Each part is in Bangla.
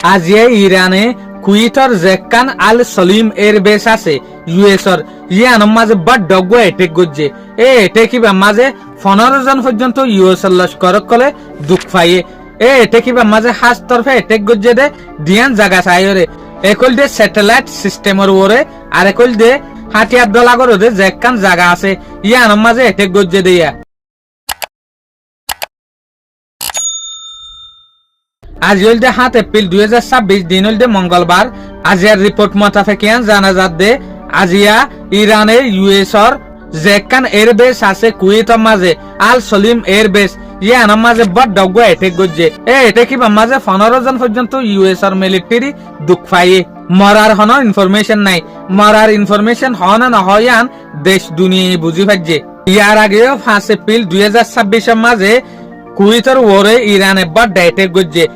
আজিয়ে ইরানে কুইতর জেকান আল সলিম এয়ারবেস আছে ইউএসর ইয়ানোর মাঝে বড় ডগ এটেক গজ্জে এটেকিবা মাঝে 15 জন পর্যন্ত ইউএসর লস্কর কলে দুঃখ পাইয়ে এটেকিবা মাঝে হাস তরফে এটেক গজ্জে দে দিয়ান জায়গা চাইরে একল দে স্যাটেলাইট সিস্টেমের ওরে আর একল দে হাতিয়ার দলাগর দে জেকান জায়গা আছে ইয়ানোর মাঝে এটেক গজ্জে দেয়া আজ হলদে 7 এপ্রিল 2026 দিন হলদে মঙ্গলবার আজিয়ার রিপোর্ট মোতাবেকিয়ান জানা যাচ্ছে আজিয়া ইরানে ইউএসর জেকান এয়ারবেস আছে কুয়েতের মাঝে আল সলিম এয়ারবেস ইয়ানোর মাঝে বড় ডগ এটেক গজ্জে এটেকিবা মাঝে 15 জন পর্যন্ত ইউএসর মিলিটারি দুঃখ পাইয়ে মরার হন ইনফরমেশন নাই মরার ইনফরমেশন হন না হয়ান দেশ দুনিয়া বুঝি পাচ্ছে ইয়ার আগেও 5 এপ্রিল 2026 এর মাঝে কুয়েতের ওরে ইরানে বড় এটেক গজ্জে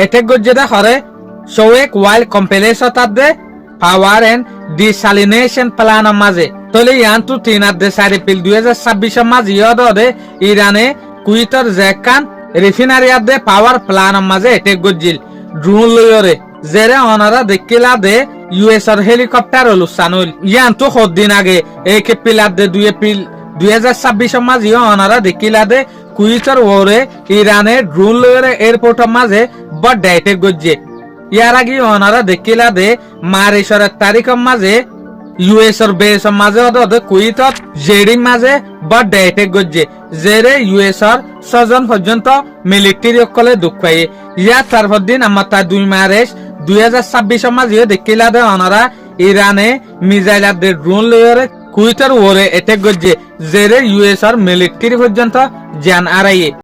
এটেক গজ্জে দে হরে সোয়েক ওয়াইল্ড কমপ্লেক্স তাদে পাওয়ার এন্ড ডিসালিনেশন প্ল্যান মাঝে তলে ইয়ান্তু 3 এপ্রিল 2026 এর মাঝে ইয়দে ইরানে কুয়েতের জেকান রিফাইনারি দে পাওয়ার প্ল্যান মাঝে এটেক গজ্জিল ড্রোন লয়রে জেরে অনারা দেখিলা দে ইউএসর হেলিকপ্টার লুসানুল ইয়ান্তু দিন আগে 1 এপ্রিল 2 এপ্রিল 2026 এর মাঝে অনারা দেখিলা দে কুয়েতের ওরে ইরানে ড্রোন লয়রে এয়ারপোর্টের মাঝে বড় এটেক গজ্জে ইয়ার আগে অনারা দেখিলা দে মারিশরের তারিখের মাঝে ইউএসর বেসর মাঝে ওদের কুয়েতত জেডি মাঝে বড় এটেক গজ্জে জেরে ইউএসর 6 জন পর্যন্ত মিলিটারি অকলে দুঃখ পাইয়ে ইয়ার তারপর দিন আমার 2 মার্চ 2026 এর মাঝে দেখিলা দে অনারা ইরানে মিসাইল দে ড্রোন লয়রে কুয়েতের ওরে এটেক গজ্জে জেরে ইউএসর মিলিটারি পর্যন্ত জান আড়াইয়ে